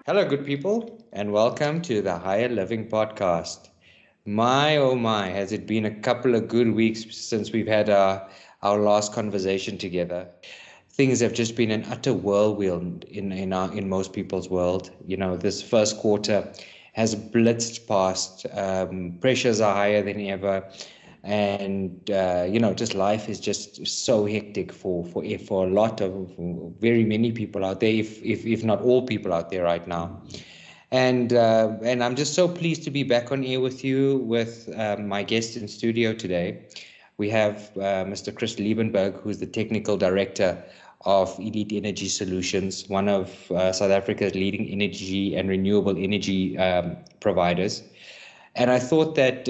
Hello, good people, and welcome to the Higher Living Podcast. My oh my, has it been a couple of good weeks since we've had our last conversation together. Things have just been an utter whirlwind in most people's world. You know, this first quarter has blitzed past. Pressures are higher than ever, and just life is just so hectic for a lot of very many people out there, if not all people out there right now. And I'm just so pleased to be back on air with you with my guest in studio today. We have Mr. Chris Liebenberg, who's the Technical Director of Elite Energy Solutions, one of South Africa's leading energy and renewable energy providers. And I thought that,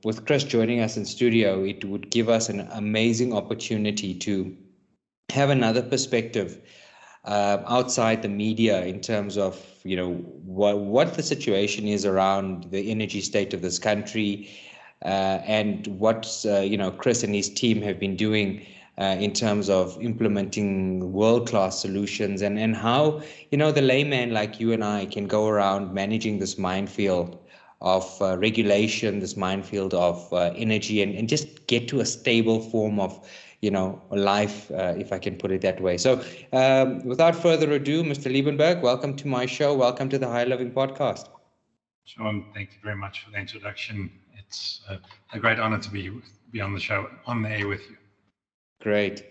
with Chris joining us in studio, it would give us an amazing opportunity to have another perspective outside the media in terms of what the situation is around the energy state of this country, and what Chris and his team have been doing in terms of implementing world-class solutions, and how the layman like you and I can go around managing this minefield of regulation, this minefield of energy, and just get to a stable form of life, if I can put it that way. So without further ado, Mr. Liebenberg, welcome to my show. Welcome to the High Living Podcast. Sean, thank you very much for the introduction. It's a great honor to be on the show, on the air with you. Great.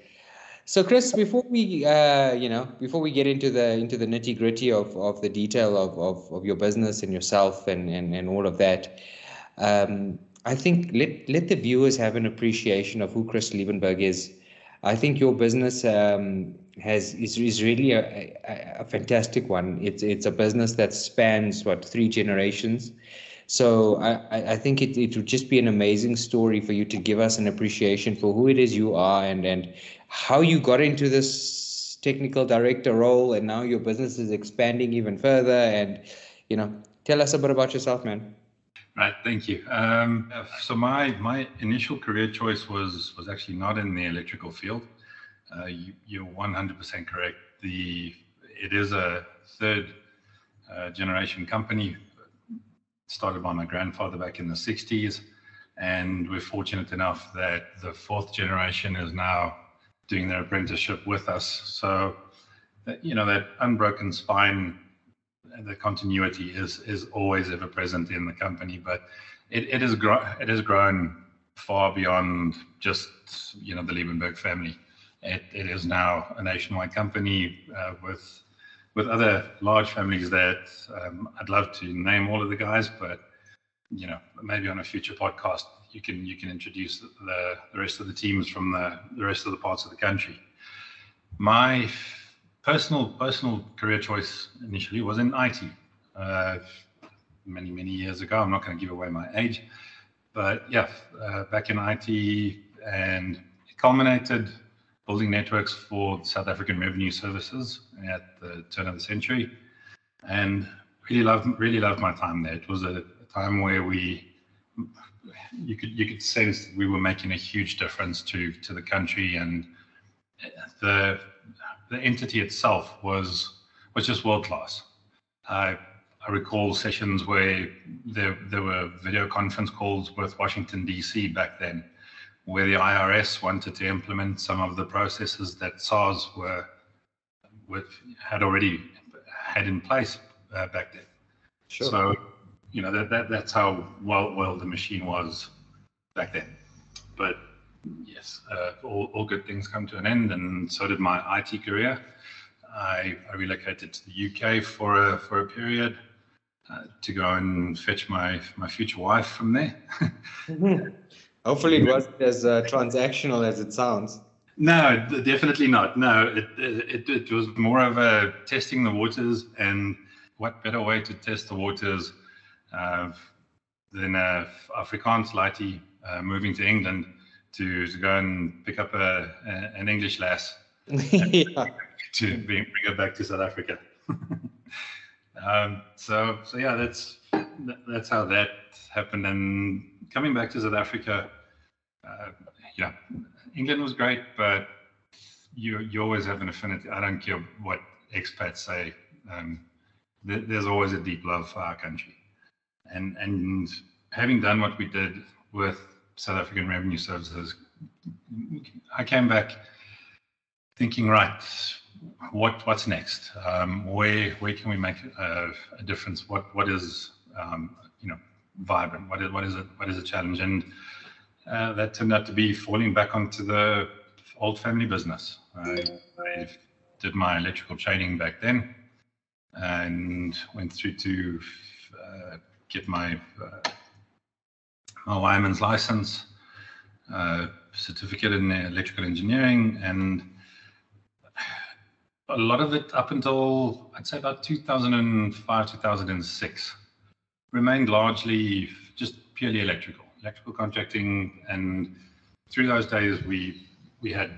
So, Chris, before we get into the nitty gritty of the detail of your business and yourself and all of that, I think let the viewers have an appreciation of who Chris Liebenberg is. I think your business is really a fantastic one. It's a business that spans 3 generations. So I think it would just be an amazing story for you to give us an appreciation for who it is you are and how you got into this technical director role, and now your business is expanding even further. And tell us a bit about yourself, man. Right, thank you. So my initial career choice was actually not in the electrical field. You're 100% correct. It is a third generation company, started by my grandfather back in the 60s, and we're fortunate enough that the 4th generation is now doing their apprenticeship with us. So that unbroken spine, the continuity is always ever present in the company, but it has grown far beyond just the Liebenberg family. It is now a nationwide company with other large families that I'd love to name all of the guys, but maybe on a future podcast you can introduce the rest of the teams from the rest of the parts of the country. My personal career choice initially was in IT. Many years ago. I'm not going to give away my age, but back in IT, and it culminated building networks for South African Revenue Services at the turn of the century, and really loved my time there. It was a time where you could sense that we were making a huge difference to the country, and the entity itself was just world class. I recall sessions where there were video conference calls with Washington DC back then, where the IRS wanted to implement some of the processes that SARS had already had in place back then. Sure. So that's how well the machine was back then. But yes, all good things come to an end, and so did my IT career. I relocated to the UK for a period to go and fetch my future wife from there. Hopefully it wasn't as transactional as it sounds. No, definitely not. No, it was more of a testing the waters, and what better way to test the waters than Afrikaans laity moving to England to go and pick up an English lass to bring her back to South Africa. So yeah, that's how that happened. And coming back to South Africa, England was great, but you always have an affinity. I don't care what expats say. there's always a deep love for our country. And having done what we did with South African Revenue Services, I came back thinking, right, what's next? Where can we make a difference? What is vibrant? What is a challenge? And that turned out to be falling back onto the old family business. I did my electrical training back then, and went through to get my wireman's license, certificate in electrical engineering, and a lot of it up until I'd say about 2005, 2006 remained largely just purely electrical contracting. And through those days, we had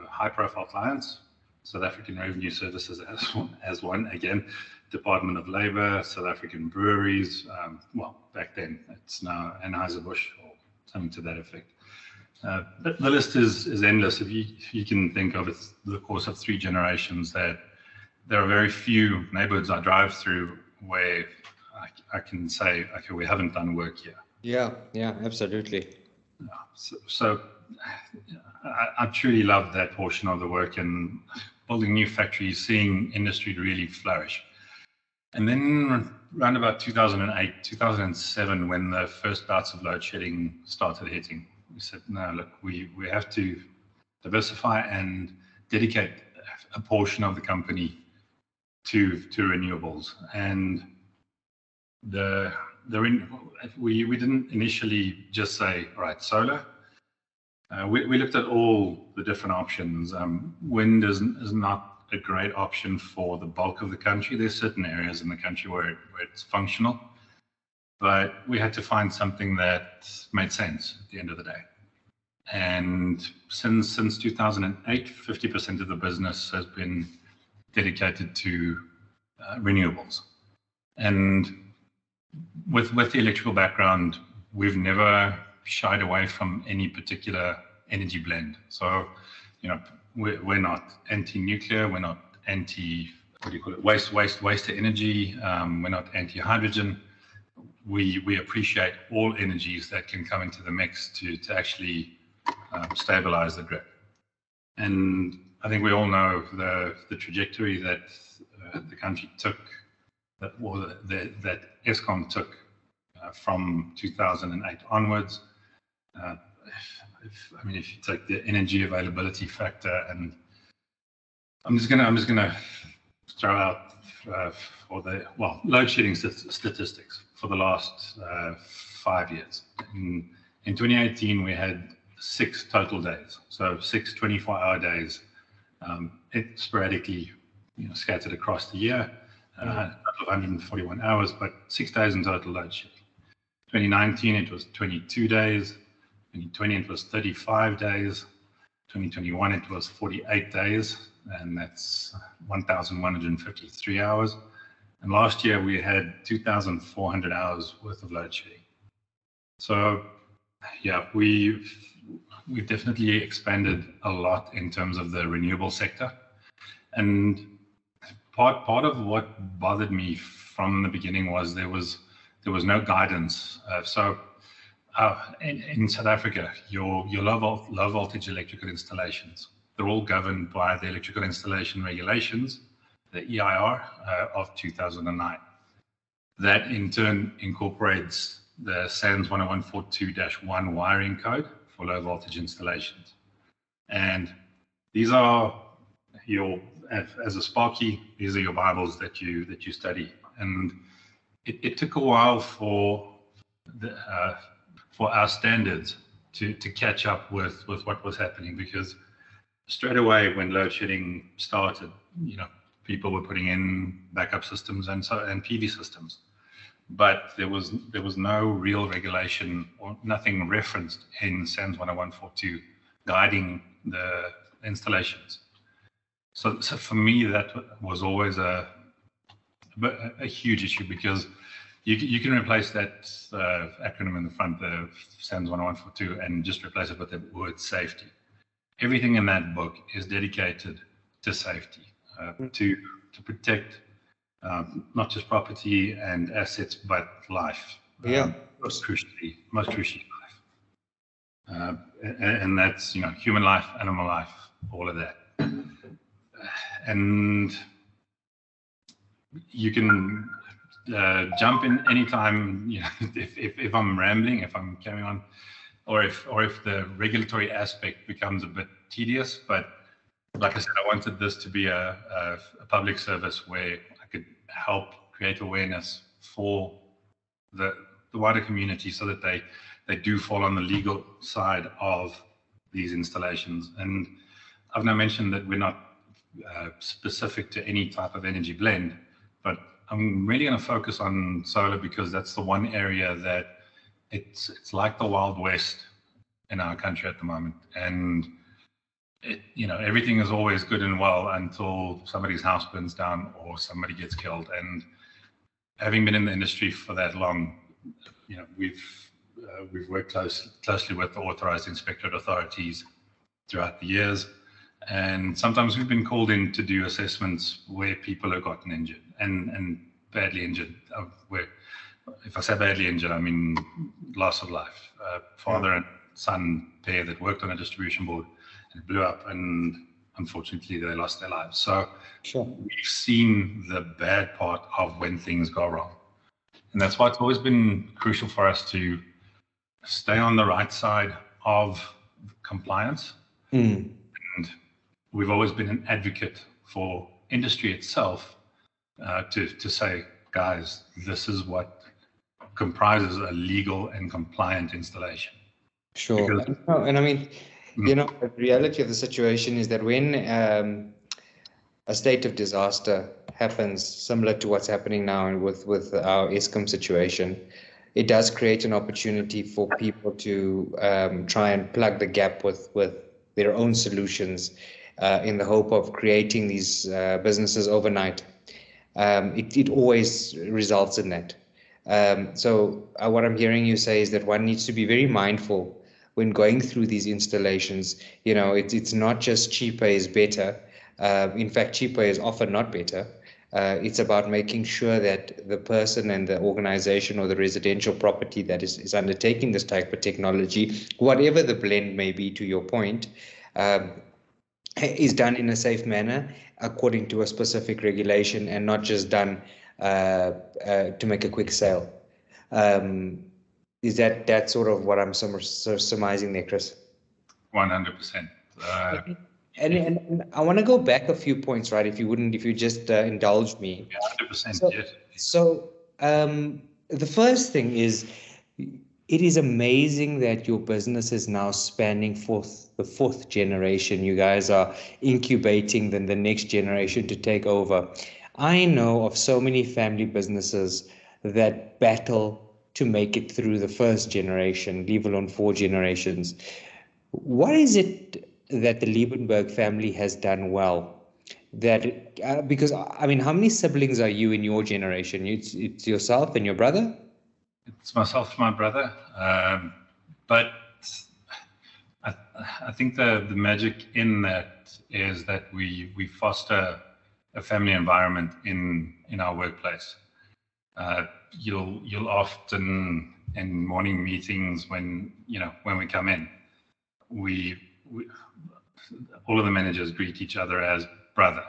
high-profile clients, South African Revenue Services as one, again, Department of Labour, South African breweries. Well, back then, it's now Anheuser-Busch or something to that effect. The list is endless. If you can think of it, the course of 3 generations, that there are very few neighborhoods I drive through where I can say, okay, we haven't done work here. Yeah, absolutely. So I truly love that portion of the work, and building new factories, seeing industry really flourish. And then around about 2008, 2007, when the first bouts of load shedding started hitting, we said, no, look, we have to diversify and dedicate a portion of the company to renewables. And we didn't initially just say, all right, solar. We looked at all the different options. Wind is not a great option for the bulk of the country. There's certain areas in the country where it's functional, but we had to find something that made sense at the end of the day. And since 2008, 50% of the business has been dedicated to renewables. And with the electrical background, we've never shied away from any particular energy blend. So, we're not anti-nuclear, we're not anti, waste to energy, we're not anti-hydrogen. We appreciate all energies that can come into the mix to actually stabilize the grid. And I think we all know the trajectory that the country took, that Eskom took from 2008 onwards. If you take the energy availability factor, and I'm just gonna throw out load shedding statistics for the last 5 years. In 2018, we had 6 total days, so 6 24-hour days. It sporadically, scattered across the year, a total of 141 hours, but 6 days in total load shedding. 2019, it was 22 days. 2020, it was 35 days. 2021, it was 48 days, and that's 1,153 hours. And last year, we had 2,400 hours worth of load shedding. So, yeah, we've definitely expanded a lot in terms of the renewable sector. And part of what bothered me from the beginning was there was no guidance. In South Africa, your low voltage electrical installations, they're all governed by the electrical installation regulations, the EIR of 2009. That in turn incorporates the SANS 10142-1 wiring code for low voltage installations. And these are as a Sparky, these are your Bibles that you study. And it took a while for our standards to catch up with what was happening, because straight away when load shedding started, people were putting in backup systems and PV systems, but there was no real regulation or nothing referenced in SANS 10142 guiding the installations. So for me, that was always a huge issue, because you can replace that acronym in the front, the SANS 10142, and just replace it with the word safety. Everything in that book is dedicated to safety, to protect not just property and assets, but life. Yeah. Most crucially life. And that's, human life, animal life, all of that. And you can jump in anytime, if I'm rambling, if I'm carrying on, or if the regulatory aspect becomes a bit tedious. But like I said, I wanted this to be a public service where I could help create awareness for the wider community, so that they do fall on the legal side of these installations. And I've now mentioned that we're not specific to any type of energy blend, but I'm really going to focus on solar, because that's the one area that it's like the Wild West in our country at the moment. And everything is always good and well until somebody's house burns down or somebody gets killed. And having been in the industry for that long, we've worked closely with the authorized inspectorate authorities throughout the years. And sometimes we've been called in to do assessments where people have gotten injured and badly injured. If I say badly injured, I mean loss of life. Father and son pair that worked on a distribution board, and it blew up, and unfortunately they lost their lives. So we've seen the bad part of when things go wrong. And that's why it's always been crucial for us to stay on the right side of compliance. And we've always been an advocate for industry itself, to say, guys, this is what comprises a legal and compliant installation. Sure. And I mean, the reality of the situation is that when a state of disaster happens, similar to what's happening now with our Eskom situation, it does create an opportunity for people to try and plug the gap with their own solutions, in the hope of creating these businesses overnight. It always results in that. So what I'm hearing you say is that one needs to be very mindful when going through these installations. It's not just cheaper is better. In fact, cheaper is often not better. It's about making sure that the person and the organization or the residential property that is undertaking this type of technology, whatever the blend may be, to your point, is done in a safe manner according to a specific regulation, and not just done to make a quick sale. Is that sort of what I'm surmising there, Chris? 100%. And I want to go back a few points, right? If you just indulge me. 100%. Yes. So the first thing is, it is amazing that your business is now spanning the fourth generation. You guys are incubating the next generation to take over. I know of so many family businesses that battle to make it through the first generation, leave alone 4 generations. What is it that the Liebenberg family has done well? Because I mean, how many siblings are you in your generation? It's yourself and your brother? It's myself and my brother. But I think the magic in that is that we foster a family environment in our workplace. You'll often, in morning meetings, when we come in, we all of the managers greet each other as brother,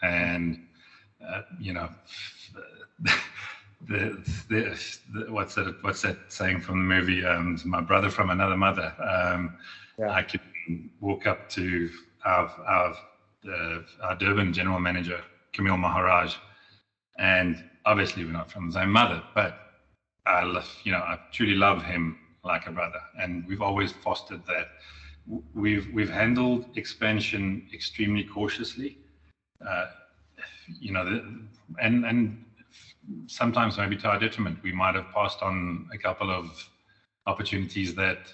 and what's that saying from the movie? My brother from another mother. I can walk up to our Durban general manager, Camille Maharaj, and obviously we're not from the same mother, but I truly love him like a brother, and we've always fostered that. We've handled expansion extremely cautiously, and sometimes maybe to our detriment. We might have passed on a couple of opportunities that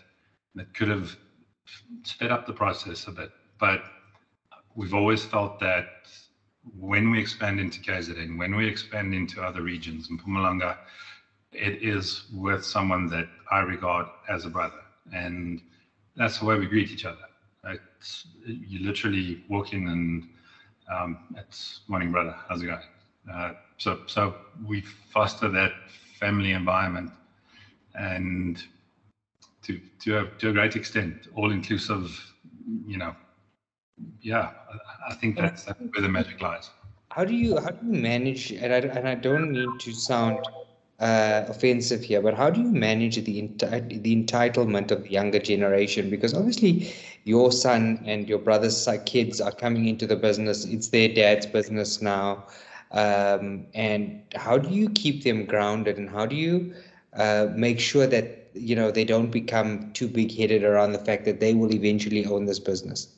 could have sped up the process a bit, but we've always felt that when we expand into KZN, when we expand into other regions in Mpumalanga, it is with someone that I regard as a brother, and that's the way we greet each other. You literally walk in and it's morning, brother, how's it going? So we foster that family environment, and to a great extent, all inclusive. Yeah, I think that's where the magic lies. How do you manage, and I don't mean to sound offensive here, but how do you manage the entitlement of the younger generation? Because obviously your son and your brother's kids are coming into the business. It's their dad's business now. And how do you keep them grounded, and how do you make sure that they don't become too big-headed around the fact that they will eventually own this business?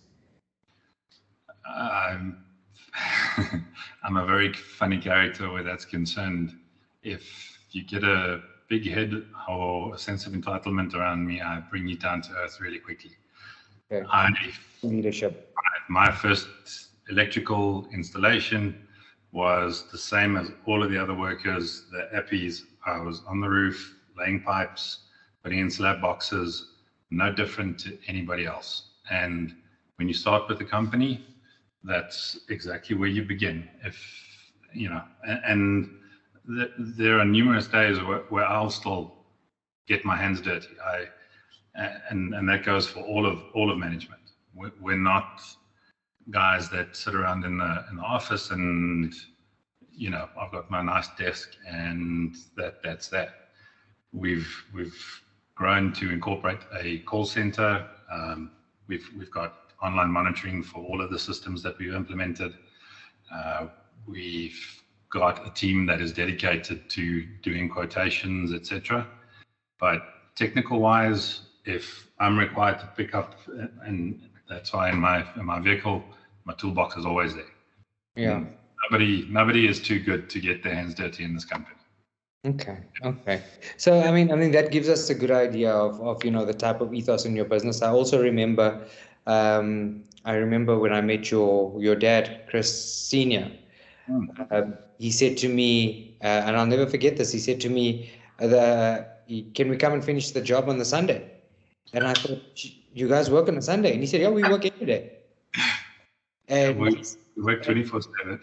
I'm a very funny character where that's concerned. If you get a big head or a sense of entitlement around me, I bring you down to earth really quickly. Okay. Leadership. My first electrical installation was the same as all of the other workers, the appies. I was on the roof, laying pipes, putting in slab boxes, no different to anybody else. And when you start with the company, that's exactly where you begin. There are numerous days where I'll still get my hands dirty. And that goes for all of management. We're not guys that sit around in the office and I've got my nice desk and that's that. We've grown to incorporate a call center. We've got online monitoring for all of the systems that we've implemented. We've got a team that is dedicated to doing quotations, etc. But technical wise, if I'm required to pick up, and that's why in my vehicle, my toolbox is always there. Yeah. Nobody is too good to get their hands dirty in this company. Okay. So I mean that gives us a good idea of the type of ethos in your business. I also remember when I met your dad, Chris Senior. He said to me, and I'll never forget this. He said to me, "Can we come and finish the job on the Sunday?" And I thought, "You guys work on a Sunday?" And he said, "Yeah, we work every day." And we work 24/7.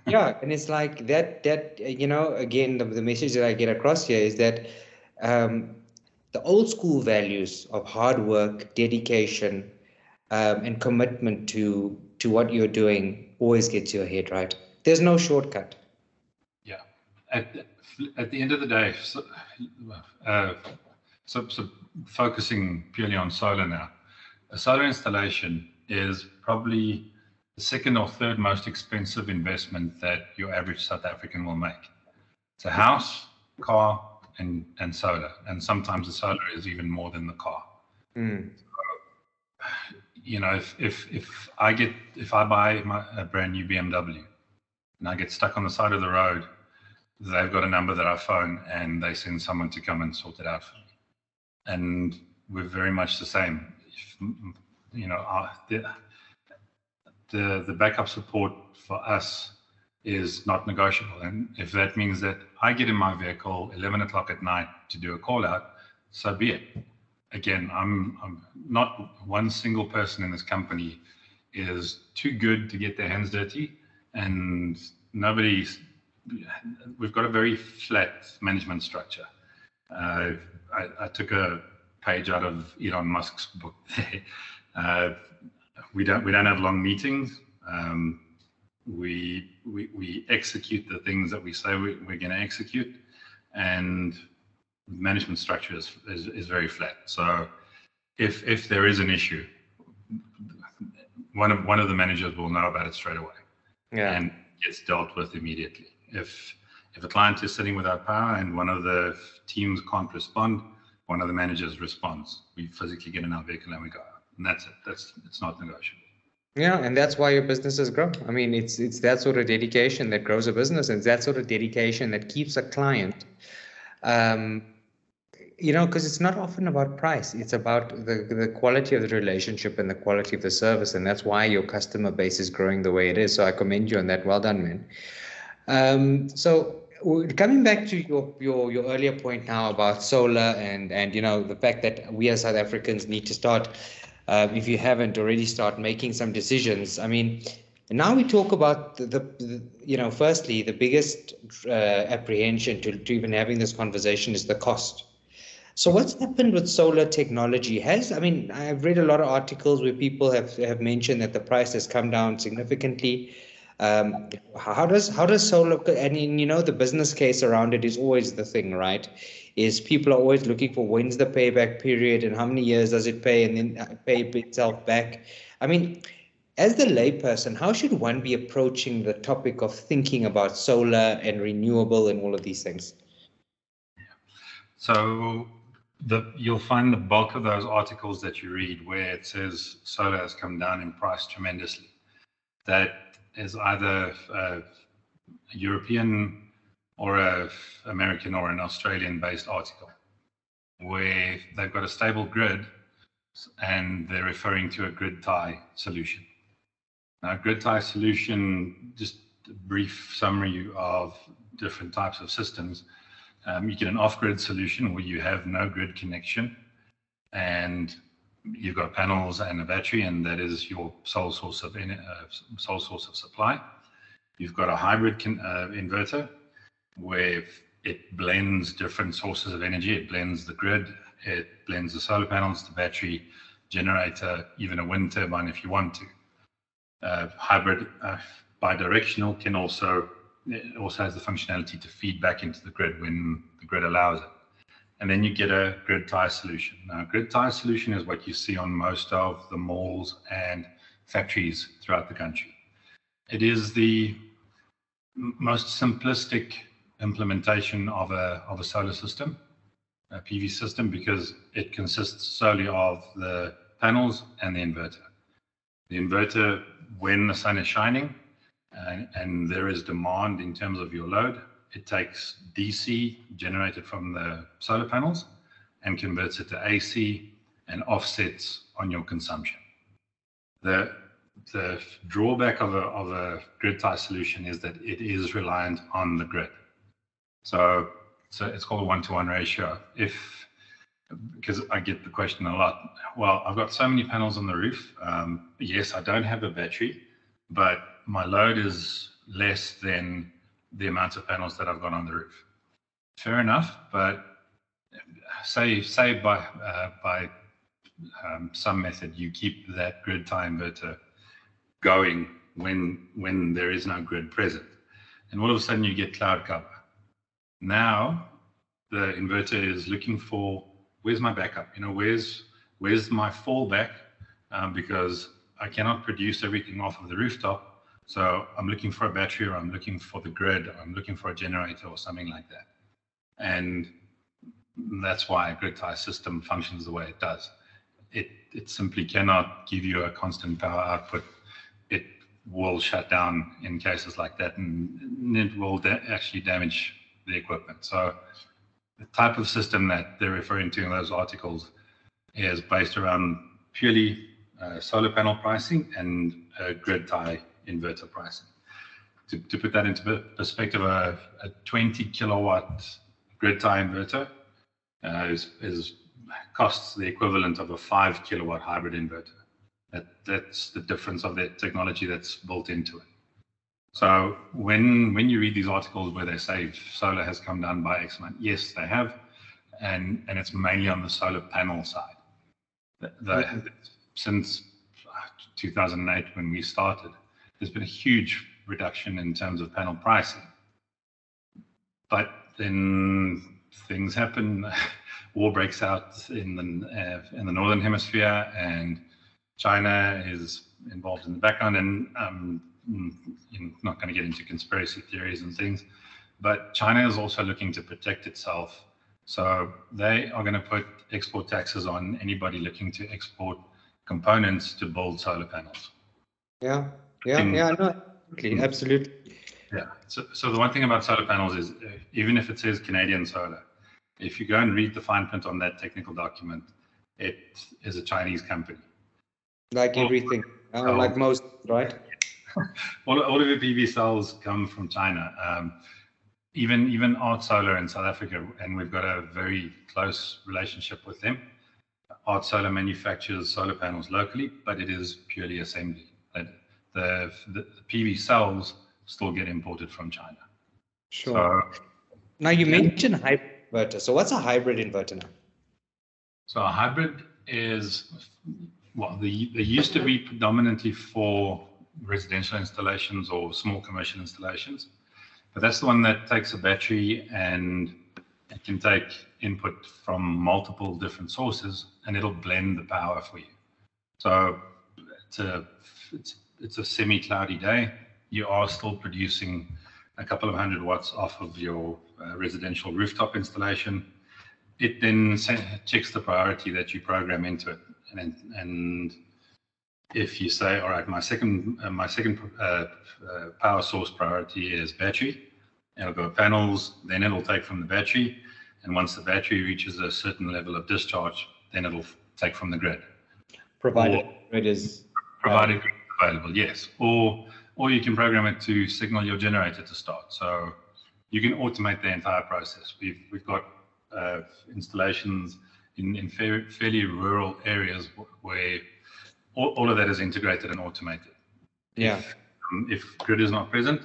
Yeah, and it's like that. Again, the message that I get across here is that the old school values of hard work, dedication, and commitment to what you're doing always gets you ahead, right? There's no shortcut. Yeah. At the end of the day, so focusing purely on solar now, a solar installation is probably the second or third most expensive investment that your average South African will make. It's a house, car, and solar, and sometimes the solar is even more than the car. If I buy a brand new BMW and I get stuck on the side of the road, they've got a number that I phone and they send someone to come and sort it out for me. And we're very much the same. The backup support for us is not negotiable. And if that means that I get in my vehicle 11 o'clock at night to do a call out, so be it. Again, I'm not one single person in this company is too good to get their hands dirty, and we've got a very flat management structure. I took a page out of Elon Musk's book there. We don't have long meetings. We execute the things that we say we're going to execute, and management structure is very flat. So if there is an issue, one of the managers will know about it straight away, and gets dealt with immediately. If a client is sitting without power and one of the teams can't respond, one of the managers responds. We physically get in our vehicle and we go out, and that's it. It's not negotiable. Yeah, and that's why your businesses grow. I mean, it's that sort of dedication that grows a business, and it's that sort of dedication that keeps a client. Because it's not often about price. It's about the quality of the relationship and the quality of the service, and that's why your customer base is growing the way it is. So I commend you on that. Well done, man. So coming back to your earlier point now about solar and the fact that we as South Africans need to start, if you haven't already, start making some decisions. I mean, And now we talk about firstly, the biggest apprehension to even having this conversation is the cost. So what's happened with solar technology? I've read a lot of articles where people have mentioned that the price has come down significantly. How does solar, and the business case around it is always the thing, right? Is people are always looking for when's the payback period and how many years does it pay and then pay itself back. I mean, as the layperson, how should one be approaching the topic of thinking about solar and renewable and all of these things? So you'll find the bulk of those articles that you read where it says solar has come down in price tremendously. That is either a European or an American or an Australian-based article where they've got a stable grid and they're referring to a grid tie solution. Now, grid tie solution, just a brief summary of different types of systems. You get an off-grid solution where you have no grid connection and you've got panels and a battery, and that is your sole source of supply. You've got a hybrid inverter where it blends different sources of energy. It blends the grid, it blends the solar panels, the battery, generator, even a wind turbine if you want to. Hybrid bidirectional it also has the functionality to feed back into the grid when the grid allows it. And then you get a grid tie solution. Now, grid tie solution is what you see on most of the malls and factories throughout the country. It is the most simplistic implementation of a solar system, a PV system, because it consists solely of the panels and the inverter. The inverter, when the sun is shining and there is demand in terms of your load, it takes DC generated from the solar panels and converts it to AC and offsets on your consumption. The drawback of a grid tie solution is that it is reliant on the grid. So it's called a 1-to-1 ratio. Because I get the question a lot. Well, I've got so many panels on the roof. Yes, I don't have a battery, but my load is less than the amount of panels that I've got on the roof. Fair enough, but say by some method you keep that grid tie inverter going when there is no grid present, and all of a sudden you get cloud cover. Now the inverter is looking for, where's my backup? Where's my fallback? Because I cannot produce everything off of the rooftop. So I'm looking for a battery, or I'm looking for the grid, or I'm looking for a generator or something like that. And that's why a grid tie system functions the way it does. It simply cannot give you a constant power output. It will shut down in cases like that, and it will actually damage the equipment. So the type of system that they're referring to in those articles is based around purely solar panel pricing and grid tie inverter pricing. To put that into perspective, a 20 kilowatt grid tie inverter costs the equivalent of a 5 kilowatt hybrid inverter. That's the difference of the technology that's built into it. So when you read these articles where they say solar has come down by X amount, yes, they have, and it's mainly on the solar panel side. Since 2008, when we started, there's been a huge reduction in terms of panel pricing. But then things happen. War breaks out in the northern hemisphere, and China is involved in the background. And I'm not going to get into conspiracy theories and things, but China is also looking to protect itself. So they are going to put export taxes on anybody looking to export components to build solar panels. No, absolutely. Yeah. So the one thing about solar panels is, even if it says Canadian Solar, if you go and read the fine print on that technical document, it is a Chinese company. Like everything, like most, right? all of the PV cells come from China. Even Art Solar in South Africa, and we've got a very close relationship with them. Art Solar manufactures solar panels locally, but it is purely assembly. the PV cells still get imported from China. Sure. So, now you mentioned hybrid inverter. So what's a hybrid inverter now? So a hybrid is, well, they used to be predominantly for residential installations or small commercial installations, but that's the one that takes a battery and it can take input from multiple different sources and it'll blend the power for you. So it's a semi-cloudy day. You are still producing a couple of 100 watts off of your residential rooftop installation. It then checks the priority that you program into it, and if you say, all right, my second power source priority is battery, it'll go panels, then it'll take from the battery, and once the battery reaches a certain level of discharge, then it'll take from the grid. Provided grid is available, yes. Or you can program it to signal your generator to start. So you can automate the entire process. We've got installations in fairly rural areas where all of that is integrated and automated. Yeah. If grid is not present,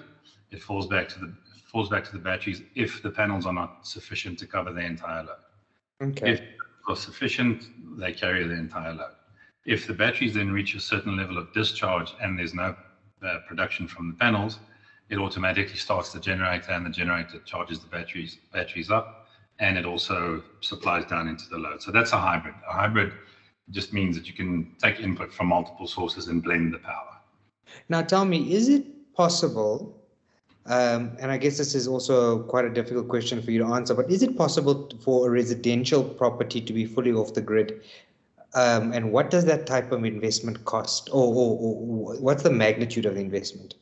it falls back to the batteries if the panels are not sufficient to cover the entire load. Okay. If they're sufficient, they carry the entire load. If the batteries then reach a certain level of discharge and there's no production from the panels, it automatically starts the generator, and the generator charges the batteries up, and it also supplies down into the load. So that's a hybrid. A hybrid just means that you can take input from multiple sources and blend the power. Now tell me, is it possible, and I guess this is also quite a difficult question for you to answer, but is it possible for a residential property to be fully off the grid? And what does that type of investment cost, or what's the magnitude of the investment?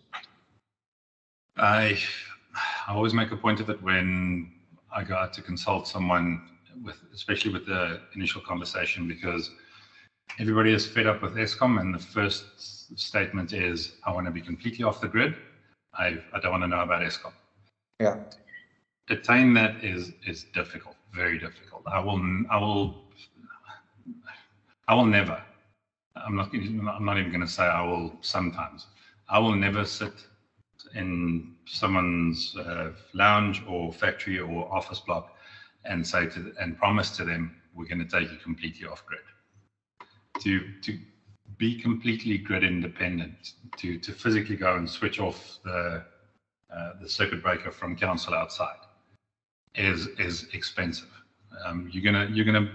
I always make a point of it when I go out to consult someone, especially with the initial conversation, because everybody is fed up with Eskom, and the first statement is, I want to be completely off the grid. I don't want to know about Eskom. Yeah. Attain that is difficult, very difficult. I will never. I'm not even going to say I will sometimes. I will never sit in someone's lounge or factory or office block and promise to them, we're going to take you completely off grid. To be completely grid independent, to physically go and switch off the circuit breaker from council outside is expensive. You're gonna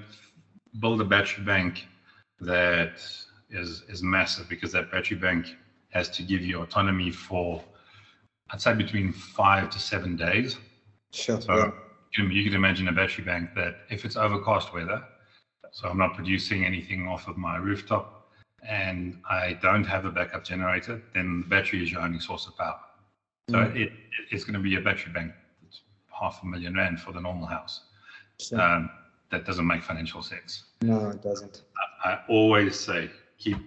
build a battery bank that is massive, because that battery bank has to give you autonomy for, I'd say, between 5 to 7 days. Sure. So yeah. you can imagine a battery bank that if it's overcast weather, so I'm not producing anything off of my rooftop and I don't have a backup generator, then the battery is your only source of power. So it's going to be a battery bank that's R500,000 for the normal house. Sure. That doesn't make financial sense. No, it doesn't. I always say keep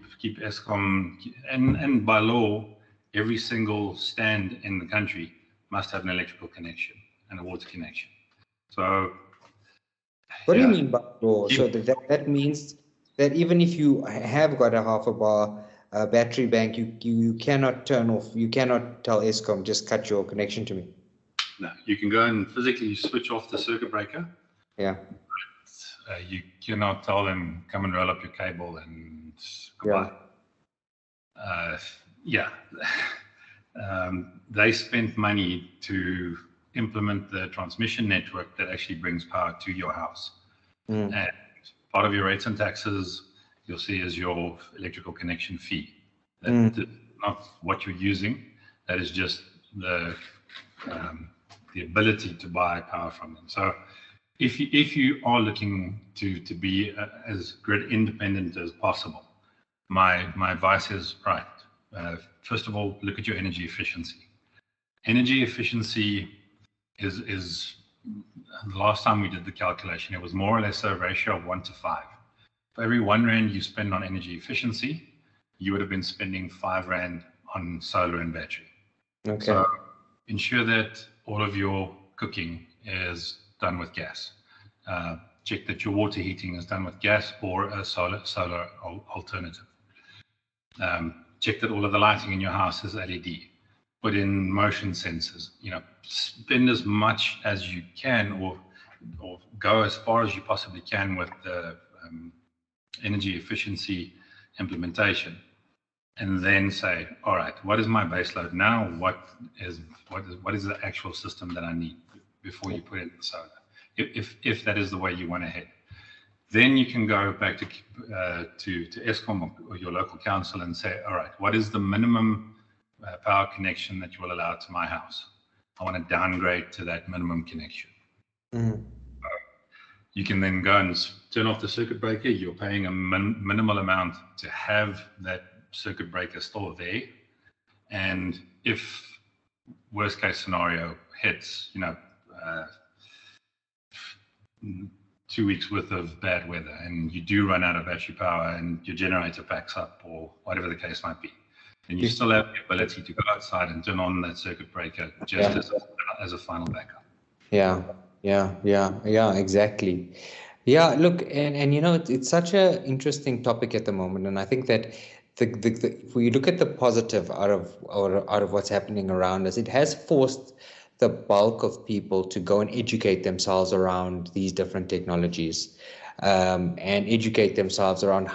Eskom, and by law, every single stand in the country must have an electrical connection and a water connection. So what do you mean by law? So that means that even if you have got a half a bar battery bank, you cannot turn off, you cannot tell Eskom, just cut your connection to me. No, you can go and physically switch off the circuit breaker. Yeah. You cannot tell them, come and roll up your cable and goodbye. Yeah. They spent money to implement the transmission network that actually brings power to your house. And part of your rates and taxes, you'll see, is your electrical connection fee. That's not what you're using. That is just the ability to buy power from them. So if you are looking to be as grid independent as possible, my advice is, right, first of all, look at your energy efficiency. Energy efficiency is the last time we did the calculation, it was more or less a ratio of 1 to 5. For every R1 you spend on energy efficiency, you would have been spending R5 on solar and battery. Okay. So ensure that all of your cooking is done with gas. Check that your water heating is done with gas or a solar alternative. check that all of the lighting in your house is LED. Put in motion sensors. Spend as much as you can, or go as far as you possibly can with the energy efficiency implementation, and then say, all right, what is my base load now? What is the actual system that I need before you put in the solar? If that is the way you want to head, then you can go back to Eskom or your local council and say, all right, what is the minimum power connection that you will allow to my house? I want to downgrade to that minimum connection. Mm. You can then go and turn off the circuit breaker. You're paying a minimal amount to have that circuit breaker still there. And if worst case scenario hits, 2 weeks worth of bad weather, and you do run out of battery power and your generator backs up or whatever the case might be, and you still have the ability to go outside and turn on that circuit breaker just as a final backup. Yeah, exactly. Yeah, look, and it's such an interesting topic at the moment, and I think that if we look at the positive out of what's happening around us, it has forced the bulk of people to go and educate themselves around these different technologies, and educate themselves around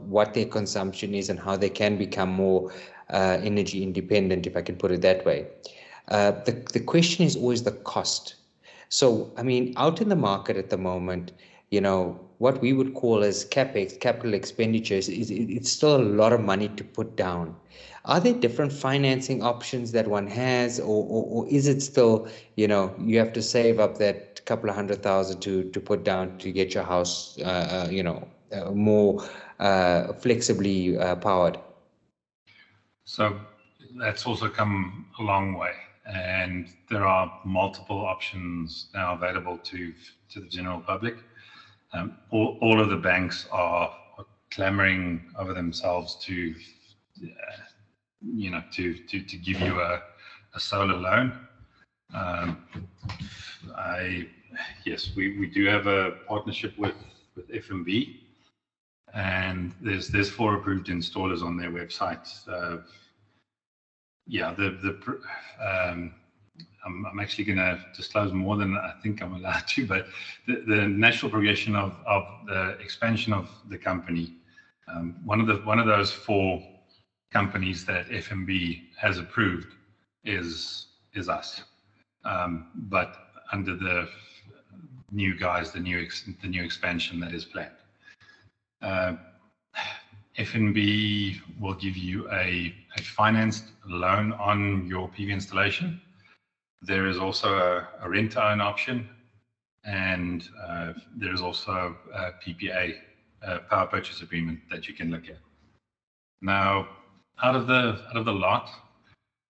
what their consumption is and how they can become more energy independent, if I can put it that way. The question is always the cost. So, I mean, out in the market at the moment, what we would call as CapEx, capital expenditures, it's still a lot of money to put down. Are there different financing options that one has, or is it still, you have to save up that couple of $100,000 to put down to get your house, more flexibly powered? So that's also come a long way, and there are multiple options now available to the general public. All of the banks are clamoring over themselves to give you a solar loan. Yes, we do have a partnership with FNB, and there's 4 approved installers on their website. I'm actually going to disclose more than I think I'm allowed to, but the natural progression of the expansion of the company, one of those 4 companies that FNB has approved is us, but under the new guise, the new expansion that is planned. FNB will give you a financed loan on your PV installation. There is also a rent-to-own option, and there is also a PPA, power purchase agreement, that you can look at. Now, out of the lot,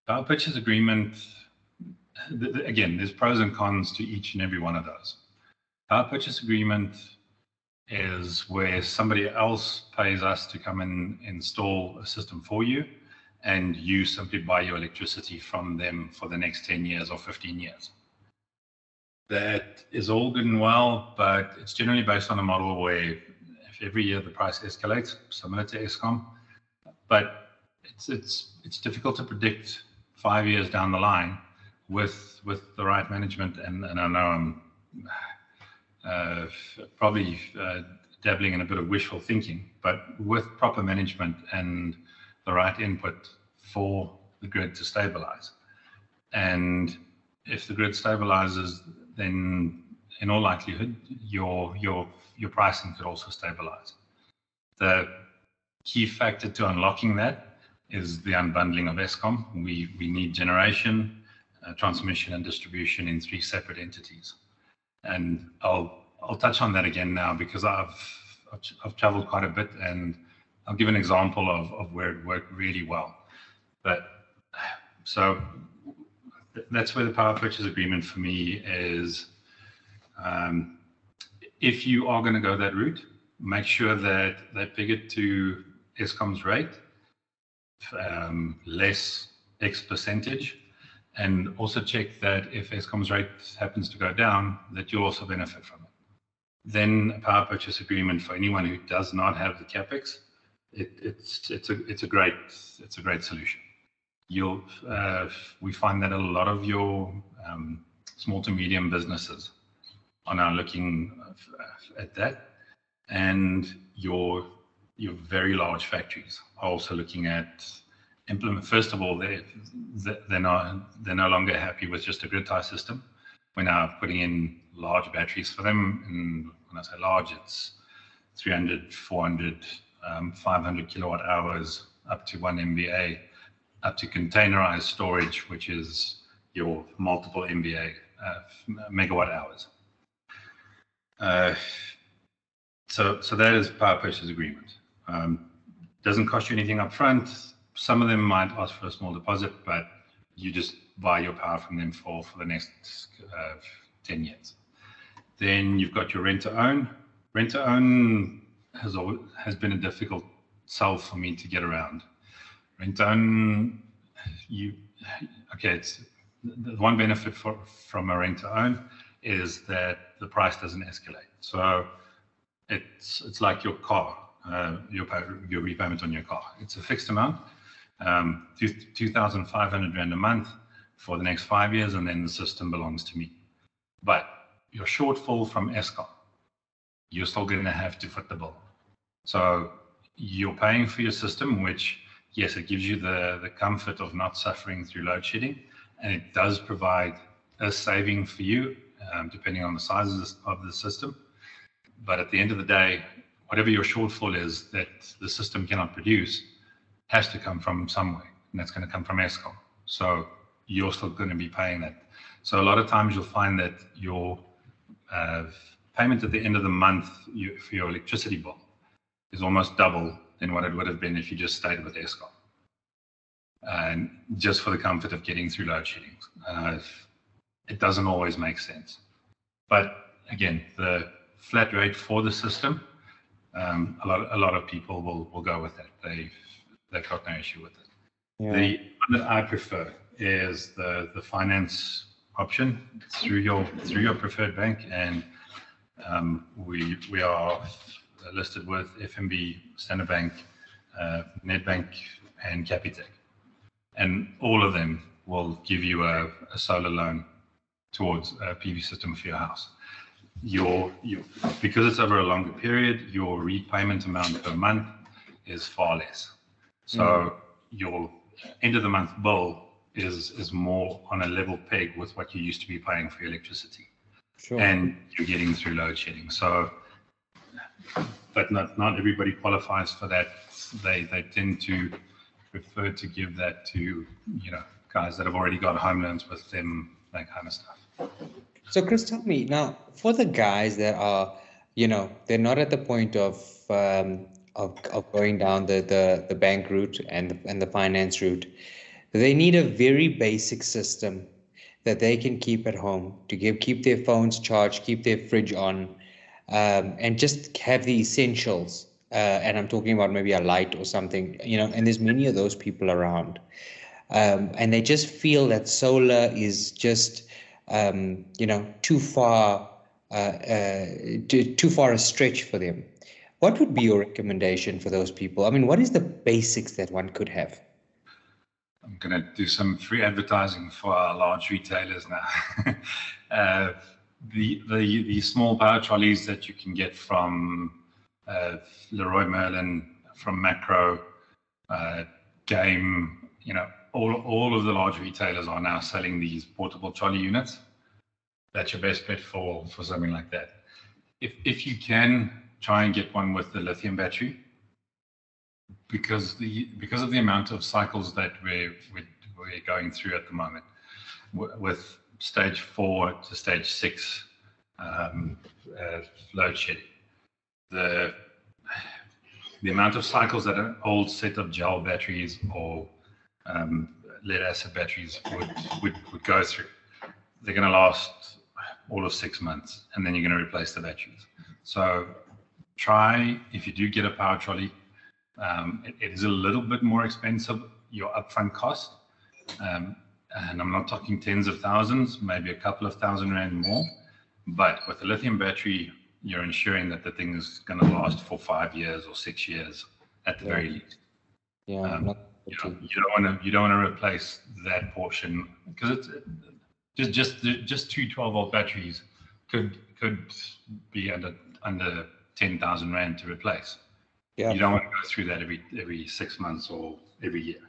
power purchase agreement, again, there's pros and cons to each and every one of those. Power purchase agreement is where somebody else pays us to come and install a system for you, and you simply buy your electricity from them for the next 10 years or 15 years. That is all good and well, but it's generally based on a model where if every year the price escalates, similar to Eskom, but it's difficult to predict 5 years down the line with the right management, and I know I'm probably dabbling in a bit of wishful thinking, but with proper management and the right input for the grid to stabilize. And if the grid stabilizes, then in all likelihood, your pricing could also stabilize. The key factor to unlocking that is the unbundling of Eskom. We need generation, transmission, and distribution in 3 separate entities. And I'll touch on that again now, because I've traveled quite a bit, and I'll give an example of where it worked really well. But so that's where the power purchase agreement for me is. If you are going to go that route, make sure that they peg it to Eskom's rate, less X percentage, and also check that if Eskom's rate happens to go down, that you'll also benefit from it. Then a power purchase agreement for anyone who does not have the CapEx it's a great solution. We find that a lot of your small to medium businesses are now looking at that, and your very large factories are also looking at implement. First of all, they're no longer happy with just a grid tie system. We're now putting in large batteries for them, and when I say large, it's 300, 400, 500 kilowatt hours, up to 1 MVA, up to containerized storage, which is your multiple MVA megawatt hours. So that is power purchase agreement. Doesn't cost you anything up front. Some of them might ask for a small deposit, but you just buy your power from them for the next 10 years. Then you've got your rent to own. Rent to own has been a difficult sell for me to get around. Rent to own, it's the one benefit from a rent to own is that the price doesn't escalate. So it's like your car, your repayment on your car. It's a fixed amount, 2,500 Rand a month for the next 5 years, and then the system belongs to me. But your shortfall from Eskom, you're still going to have to foot the bill. So you're paying for your system, which, yes, it gives you the comfort of not suffering through load shedding, and it does provide a saving for you, depending on the size of the system. But at the end of the day, whatever your shortfall is that the system cannot produce has to come from somewhere, and that's going to come from Eskom. So you're still going to be paying that. So a lot of times you'll find that your payment at the end of the month for your electricity bill is almost double than what it would have been if you just stayed with Eskom. And just for the comfort of getting through load shedding. It doesn't always make sense. But again, the flat rate for the system, a lot of people will go with that. They've got no issue with it. Yeah. The one that I prefer is the finance option through your preferred bank, and we are listed with FNB, Standard Bank, Nedbank, and Capitec, and all of them will give you a solar loan towards a PV system for your house. Because it's over a longer period, your repayment amount per month is far less. So your end of the month bill is more on a level peg with what you used to be paying for your electricity. Sure. And you're getting through load shedding. So, but not everybody qualifies for that. They tend to prefer to give that to guys that have already got home loans with them, that kind of stuff. So Chris, tell me now, for the guys that are, they're not at the point of going down the bank route and the finance route, they need a very basic system that they can keep at home to keep their phones charged, keep their fridge on, and just have the essentials. And I'm talking about maybe a light or something, and there's many of those people around. And they just feel that solar is just, too far a stretch for them. What would be your recommendation for those people? I mean, what is the basics that one could have? I'm going to do some free advertising for our large retailers now. The small power trolleys that you can get from Leroy Merlin, from Macro, Game, all of the large retailers are now selling these portable trolley units. That's your best bet for something like that. If you can, try and get one with the lithium battery, because of the amount of cycles that we're going through at the moment, with stage 4 to stage 6 load shedding, the amount of cycles that an old set of gel batteries or lead acid batteries would go through, they're going to last all of 6 months, and then you're going to replace the batteries. So try, if you do get a power trolley, it is a little bit more expensive, your upfront cost, and I'm not talking tens of thousands, maybe a couple of $1,000 more, but with the lithium battery, you're ensuring that the thing is going to last for 5 years or 6 years at the Yeah. very least. Yeah. Not You don't want to replace that portion, because it's just two 12-volt batteries could be under 10,000 rand to replace. Yeah. You don't want to go through that every 6 months or every year.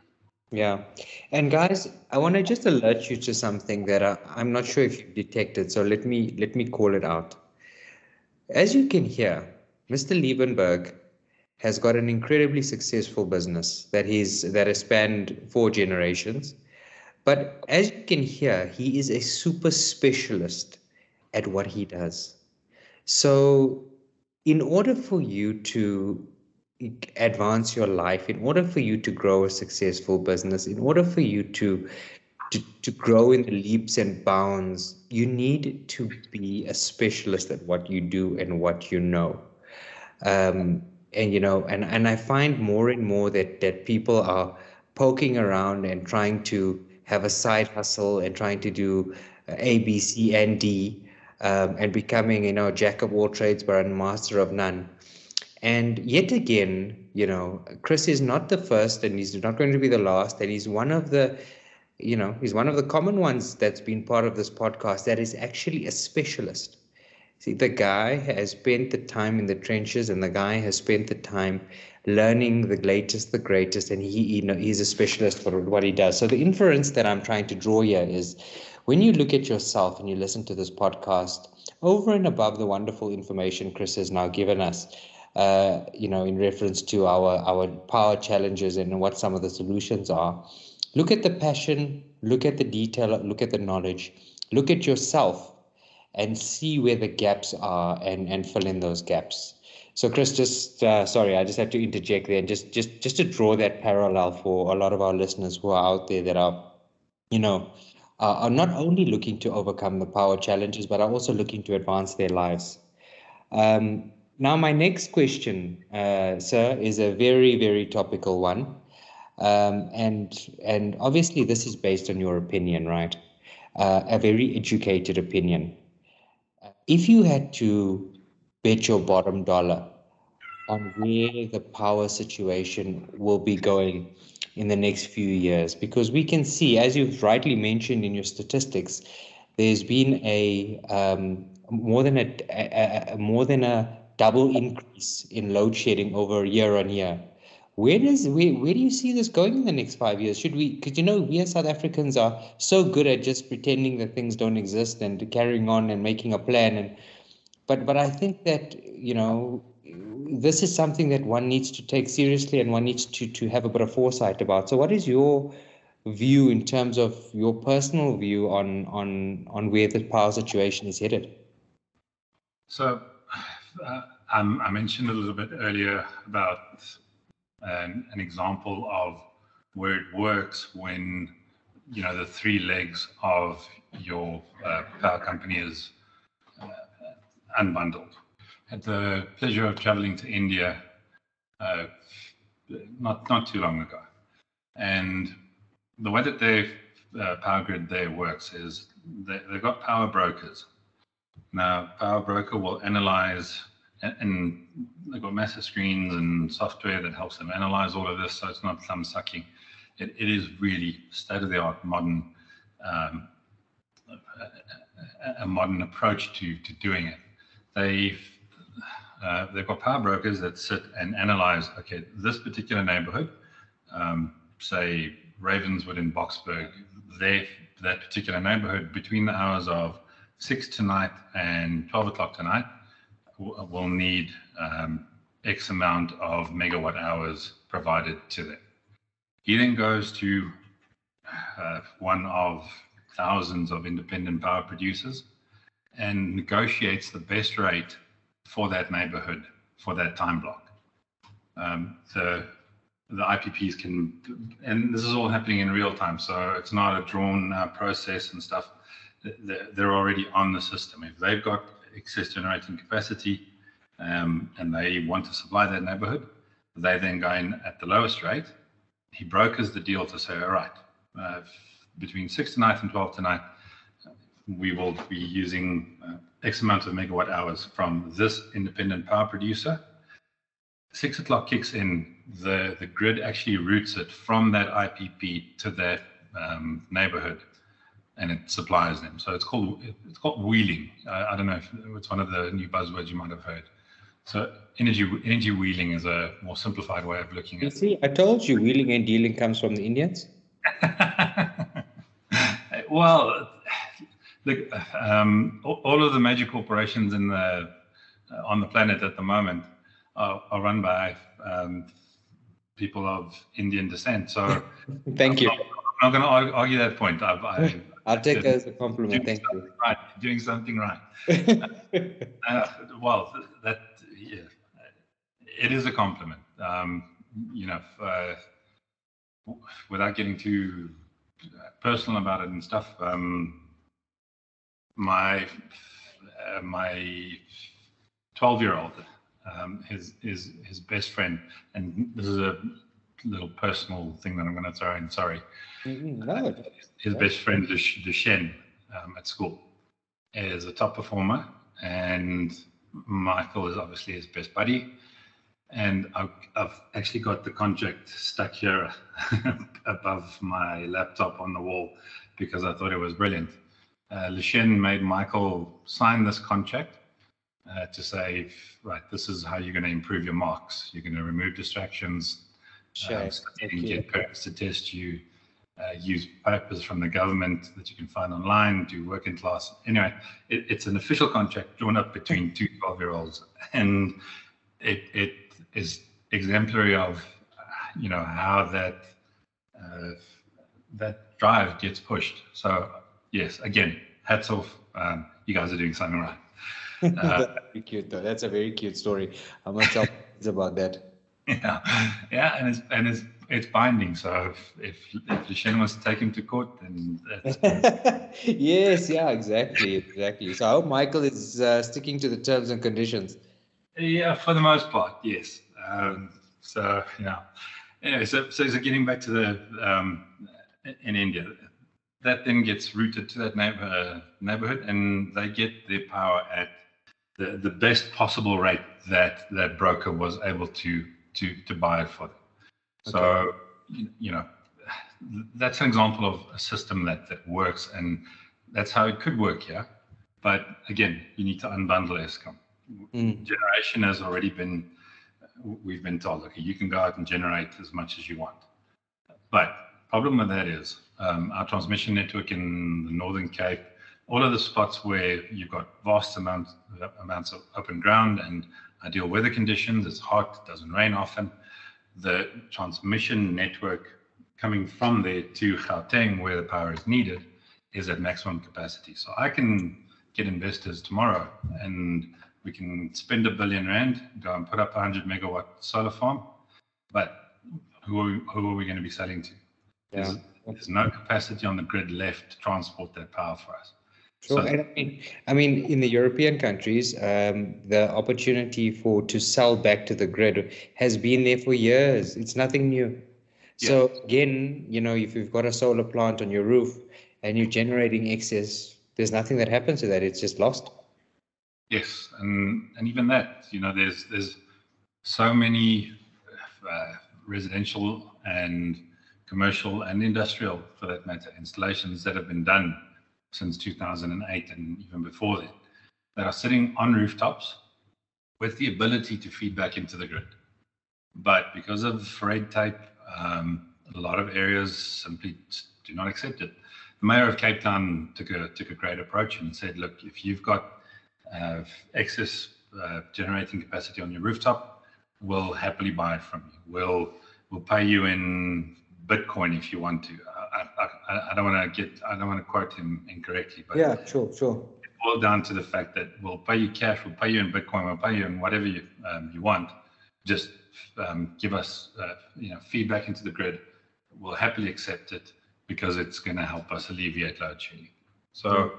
Yeah. And guys, I want to just alert you to something that I'm not sure if you've detected. So let me call it out. As you can hear, Mr. Liebenberg has got an incredibly successful business that has spanned 4 generations. But as you can hear, he is a super specialist at what he does. So in order for you to advance your life, in order for you to grow a successful business, in order for you to grow in the leaps and bounds, you need to be a specialist at what you do and what you know. And I find more and more that people are poking around and trying to have a side hustle and trying to do A, B, C, and D, and becoming, jack of all trades but a master of none. And yet again, Chris is not the first, and he's not going to be the last, and he's one of the common ones that's been part of this podcast that is actually a specialist. See, the guy has spent the time in the trenches, and the guy has spent the time learning the latest, the greatest, and he's a specialist for what he does. So the inference that I'm trying to draw here is, when you look at yourself and you listen to this podcast, over and above the wonderful information Chris has now given us, in reference to our power challenges and what some of the solutions are, look at the passion, look at the detail, look at the knowledge, look at yourself, and see where the gaps are and fill in those gaps. So Chris, just sorry, I just had to interject there, and just to draw that parallel for a lot of our listeners who are out there that are not only looking to overcome the power challenges, but are also looking to advance their lives. Now, my next question, sir, is a very, very topical one. And obviously this is based on your opinion, right? A very educated opinion. If you had to bet your bottom dollar on where the power situation will be going in the next few years, because we can see, as you've rightly mentioned in your statistics, there's been a more than a double increase in load shedding over year on year. Where do you see this going in the next 5 years? Because we as South Africans are so good at just pretending that things don't exist and carrying on and making a plan, but I think that this is something that one needs to take seriously, and one needs to have a bit of foresight about. So what is your view in terms of your personal view on where the power situation is headed? So I mentioned a little bit earlier about an example of where it works when the three legs of your power company is unbundled. Had the pleasure of traveling to India not too long ago, and the way that their power grid there works is they've got power brokers. Now, power broker will analyze, and they've got massive screens and software that helps them analyze all of this, so it's not thumb sucking. It is really state-of-the-art, modern, a modern approach to doing it. They've got power brokers that sit and analyze, okay, this particular neighborhood, say Ravenswood in Boksburg, that particular neighborhood, between the hours of 6 tonight and 12 o'clock tonight, will need X amount of megawatt hours provided to them. He then goes to one of thousands of independent power producers and negotiates the best rate for that neighborhood for that time block. The IPPs can, and this is all happening in real time, so it's not a drawn process and stuff. They're already on the system. If they've got excess generating capacity and they want to supply that neighborhood, they then go in at the lowest rate. He brokers the deal to say, all right, between 6 tonight and 12 tonight, we will be using X amount of megawatt hours from this independent power producer. 6 o'clock kicks in, the grid actually routes it from that IPP to that neighborhood, and it supplies them. So it's called wheeling. I don't know if it's one of the new buzzwords you might have heard. So energy wheeling is a more simplified way of looking at it. You see, I told you wheeling and dealing comes from the Indians. Well, look, all of the major corporations on the planet at the moment are run by people of Indian descent. So Thank you. I'm not going to argue that point. I'll take that as a compliment. Thank you. Right, doing something right. Well, it is a compliment. Without getting too personal about it and stuff, my 12-year-old, his best friend, and this is a little personal thing that I'm going to throw in. Sorry. No. His best friend, Dushen, at school, is a top performer, and Michael is obviously his best buddy. And I've actually got the contract stuck here above my laptop on the wall because I thought it was brilliant. Lushen made Michael sign this contract to say, right, this is how you're going to improve your marks. You're going to remove distractions, get parents to test you, use papers from the government that you can find online, do work in class. Anyway, it's an official contract drawn up between two 12-year-olds, and it is exemplary of how that drive gets pushed. So yes, again, hats off. You guys are doing something right. That's very cute, though. That's a very cute story. I must tell kids about that. Yeah, and it's binding. So if Lushen wants to take him to court, then that's Yes, yeah, exactly. So I hope Michael is sticking to the terms and conditions. Yeah, for the most part, yes. So anyway, so getting back to the in India, that then gets routed to that neighborhood, and they get their power at the best possible rate that broker was able to buy it for them. So that's an example of a system that works, and that's how it could work here. But again, you need to unbundle Eskom. Generation has already been, we've been told, okay, you can go out and generate as much as you want. But problem with that is our transmission network in the Northern Cape, all of the spots where you've got vast amounts of open ground and ideal weather conditions, it's hot, it doesn't rain often, the transmission network coming from there to Gauteng, where the power is needed, is at maximum capacity. So I can get investors tomorrow and we can spend R1 billion, go and put up a 100 megawatt solar farm, but who are we going to be selling to? Yeah. There's no capacity on the grid left to transport that power for us. Sure. So, I mean, in the European countries, the opportunity to sell back to the grid has been there for years. It's nothing new. Yeah. So again, if you've got a solar plant on your roof and you're generating excess, there's nothing that happens to that. It's just lost. Yes, and even that, there's so many residential and commercial and industrial, for that matter, installations that have been done since 2008 and even before that are sitting on rooftops with the ability to feed back into the grid. But because of red tape, a lot of areas simply do not accept it. The mayor of Cape Town took a great approach and said, look, if you've got excess generating capacity on your rooftop, we'll happily buy it from you. We'll pay you in Bitcoin if you want to. I don't want to quote him incorrectly, but yeah, sure. It boiled down to the fact that we'll pay you cash, we'll pay you in Bitcoin, we'll pay you in whatever you want. Just give us feedback into the grid. We'll happily accept it because it's going to help us alleviate load shedding. So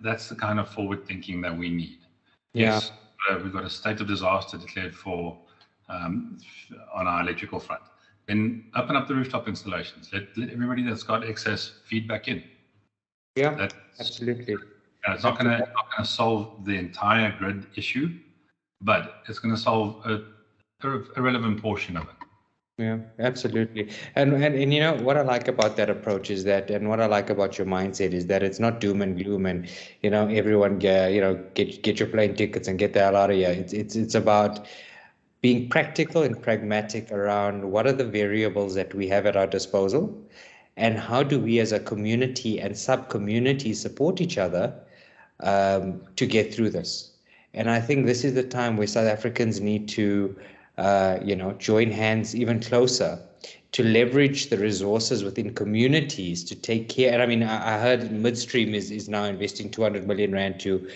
that's the kind of forward thinking that we need. Yeah. Yes, we've got a state of disaster declared for on our electrical front. Then open up the rooftop installations. Let everybody that's got excess feedback in. Yeah, absolutely. It's not going to solve the entire grid issue, but it's going to solve a relevant portion of it. Yeah, absolutely. And you know what I like about that approach is that, and what I like about your mindset is that it's not doom and gloom, and you know everyone get your plane tickets and get the hell out of here. It's about being practical and pragmatic around what are the variables that we have at our disposal, and how do we as a community and sub-community support each other to get through this. And I think this is the time where South Africans need to, join hands even closer to leverage the resources within communities to take care. And I mean, I heard Midstream is now investing 200 million rand to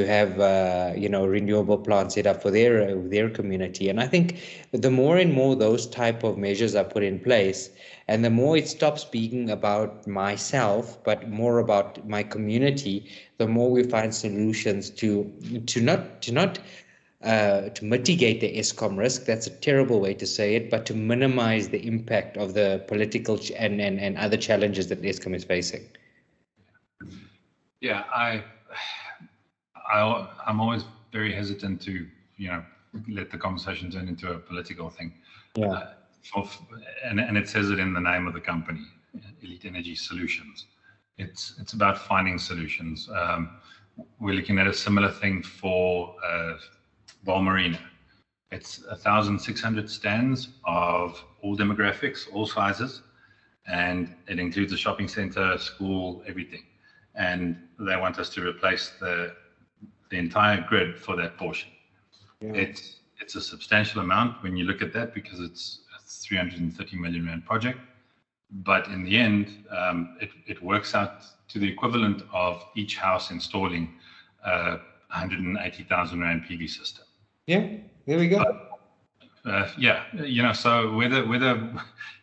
have renewable plants set up for their community. And I think the more and more those type of measures are put in place, and the more it stops being about myself but more about my community, the more we find solutions to mitigate the ESCOM risk. That's a terrible way to say it, but to minimize the impact of the political and other challenges that ESCOM is facing. Yeah, I'm always very hesitant to, let the conversation turn into a political thing. Yeah. And it says it in the name of the company, Elite Energy Solutions. It's about finding solutions. We're looking at a similar thing for Ball Marina. It's 1,600 stands of all demographics, all sizes, and it includes a shopping center, school, everything. And they want us to replace the entire grid for that portion. Yeah. It's a substantial amount when you look at that, because it's a 330 million rand project. But in the end, it works out to the equivalent of each house installing 180,000 rand PV system. Yeah, there we go. So whether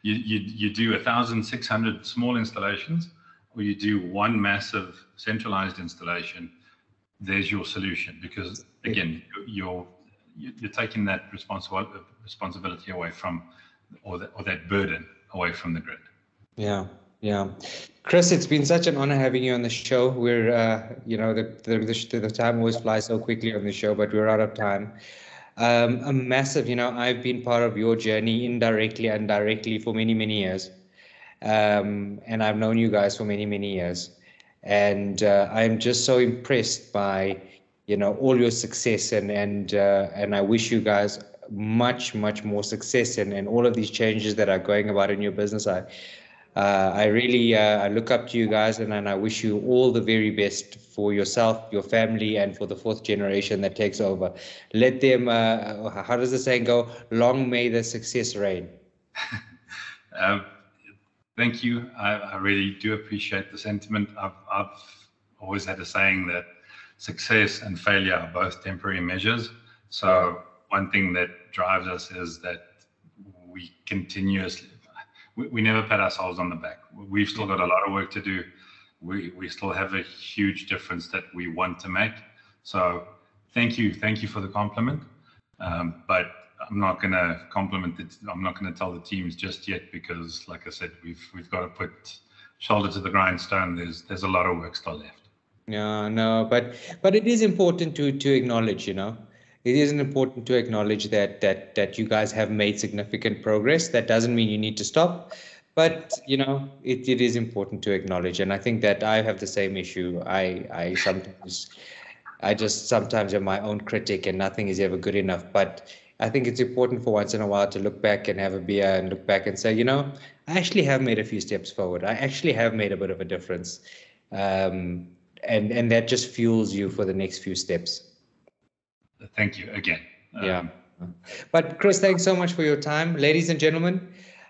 you do 1,600 small installations or you do one massive centralized installation, there's your solution. Because again, you're taking that responsibility away from, or that burden away from the grid. Yeah. Chris, it's been such an honor having you on the show. We're, the time always flies so quickly on the show, but we're out of time. A massive, I've been part of your journey indirectly and directly for many, many years. And I've known you guys for many, many years. And I'm just so impressed by, all your success, and I wish you guys much, much more success and all of these changes that are going about in your business. I really look up to you guys, and I wish you all the very best for yourself, your family, and for the fourth generation that takes over. Let them, how does the saying go? Long may the success reign. Thank you. I really do appreciate the sentiment. I've always had a saying that success and failure are both temporary measures. So one thing that drives us is that we continuously, we never pat ourselves on the back. We've still got a lot of work to do. We still have a huge difference that we want to make. So thank you for the compliment. But I'm not going to compliment it. I'm not going to tell the teams just yet, because like I said, we've got to put shoulder to the grindstone. There's a lot of work still left. Yeah, no, but it is important to acknowledge, It is important to acknowledge that you guys have made significant progress. That doesn't mean you need to stop, but it is important to acknowledge. And I think that I have the same issue. I just sometimes am my own critic, and nothing is ever good enough. But I think it's important for once in a while to look back and have a beer and look back and say, I actually have made a few steps forward. I actually have made a bit of a difference. And that just fuels you for the next few steps. Thank you again. Yeah. But Chris, thanks so much for your time. Ladies and gentlemen,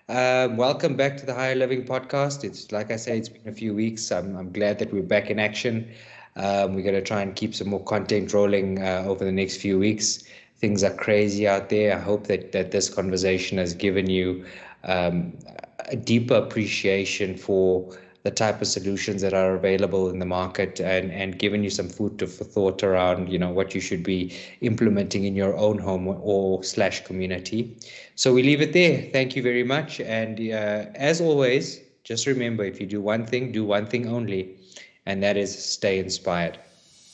welcome back to the Higher Living Podcast. It's like I say, it's been a few weeks. I'm glad that we're back in action. We're going to try and keep some more content rolling over the next few weeks. Things are crazy out there. I hope that this conversation has given you a deeper appreciation for the type of solutions that are available in the market, and given you some food for thought around, what you should be implementing in your own home or / community. So we leave it there. Thank you very much. And as always, just remember, if you do one thing only, and that is stay inspired.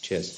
Cheers.